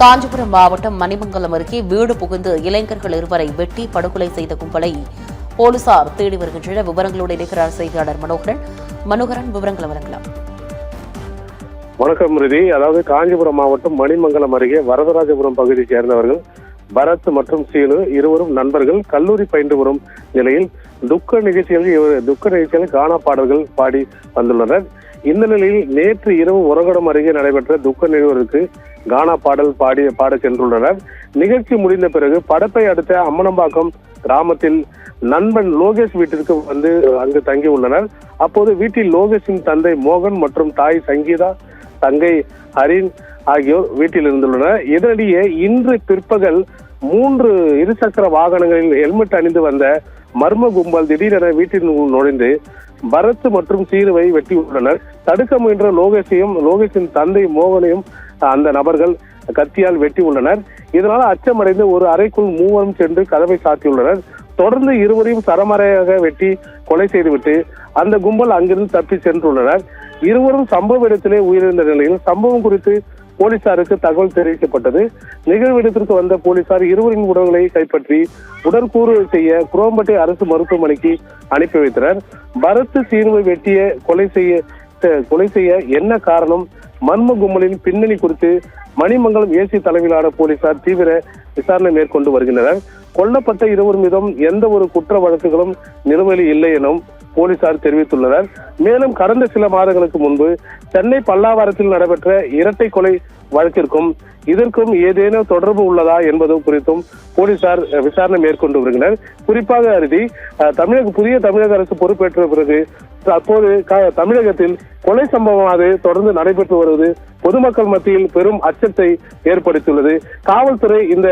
காஞ்சிபுரம் மாவட்டம் மணிமங்கலம் அருகே வீடு புகுந்து இளைஞர்கள் இருவரை வெட்டி படுகொலை செய்த கும்பலை போலீசார் தேடி வருகின்றனர். விவரங்களோடு இணைக்கிறார் செய்தியாளர் மனோகரன். விவரங்களை வழங்கலாம். வணக்கம் ரிதி. அதாவது காஞ்சிபுரம் மாவட்டம் மணிமங்கலம் அருகே வரதராஜபுரம் பகுதியைச் சேர்ந்தவர்கள் பரத் மற்றும் சீனு இருவரும் நண்பர்கள். கல்லூரி பயின்று வரும் நிலையில் துக்க நிகழ்ச்சிகளில் கானா பாடல்கள் பாடி வந்துள்ளனர். இந்த நிலையில் நேற்று இரவு உரகடம் அருகே நடைபெற்ற துக்க நிகழ்வுக்கு கானா பாடல் பாட சென்றுள்ளனர். நிகழ்ச்சி முடிந்த பிறகு படப்பை அடுத்த அம்மனம்பாக்கம் கிராமத்தில் நண்பன் லோகேஷ் வீட்டிற்கு வந்து அங்கு தங்கி உள்ளனர். அப்போது வீட்டில் லோகேஷின் தந்தை மோகன் மற்றும் தாய் சங்கீதா, தங்கை ஹரின் ஆகியோர் வீட்டில் இருந்துள்ளனர். இதனிடையே இன்று பிற்பகல் 3 இருசக்கர வாகனங்களில் ஹெல்மெட் அணிந்து வந்த மர்ம கும்பல் திடீரென வீட்டில் நுழைந்து பரத் மற்றும் சீனுவை வெட்டியுள்ளனர். தடுக்க முயன்ற லோகேஷின் தந்தை மோகனையும் அந்த நபர்கள் கத்தியால் வெட்டி உள்ளனர். இதனால் அச்சமடைந்து ஒரு அறைக்குள் மூவரும் சென்று கதவை சாத்தியுள்ளனர். தொடர்ந்து இருவரையும் சரமாரியாக வெட்டி கொலை செய்துவிட்டு அந்த கும்பல் அங்கிருந்து தப்பி சென்றுள்ளனர். இருவரும் சம்பவ இடத்திலே உயிரிழந்த நிலையில் சம்பவம் குறித்து போலீசாருக்கு தகவல் தெரிவிக்கப்பட்டது. நிகழ்வு இடத்திற்கு வந்த போலீசார் இருவரின் உடல்களை கைப்பற்றி உடற்கூறு செய்ய குரோம்பட்டை அரசு மருத்துவமனைக்கு அனுப்பி வைத்தனர். பரத் சீனுவை வெட்டிய கொலை செய்ய என்ன காரணம், மர்ம கும்பலின் பின்னணி குறித்து மணிமங்கலம் ஏசி தலைமையிலான போலீசார் தீவிர விசாரணை மேற்கொண்டு வருகின்றனர். கொல்லப்பட்ட இருவர் மீதும் எந்த ஒரு குற்ற வழக்குகளும் நிலுவையில் இல்லை எனவும் போலீசார் தெரிவித்துள்ளனர். மேலும் கடந்த சில மாதங்களுக்கு முன்பு சென்னை பல்லாவரத்தில் நடைபெற்ற இரட்டை கொலை வழக்கிற்கும் இதற்கும் ஏதேனும் தொடர்பு உள்ளதா என்பது குறித்தும் போலீசார் விசாரணை மேற்கொண்டு வருகின்றனர். குறிப்பாக அருதி புதிய தமிழக அரசு பொறுப்பேற்ற பிறகு அப்போது தமிழகத்தில் கொலை சம்பவமானது தொடர்ந்து நடைபெற்று வருவது பொதுமக்கள் மத்தியில் பெரும் அச்சத்தை ஏற்படுத்தியுள்ளது. காவல்துறை இந்த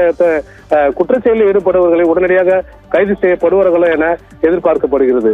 குற்றச்செயலில் ஈடுபடுபவர்களை உடனடியாக கைது செய்யப்படுவார்களா என எதிர்பார்க்கப்படுகிறது.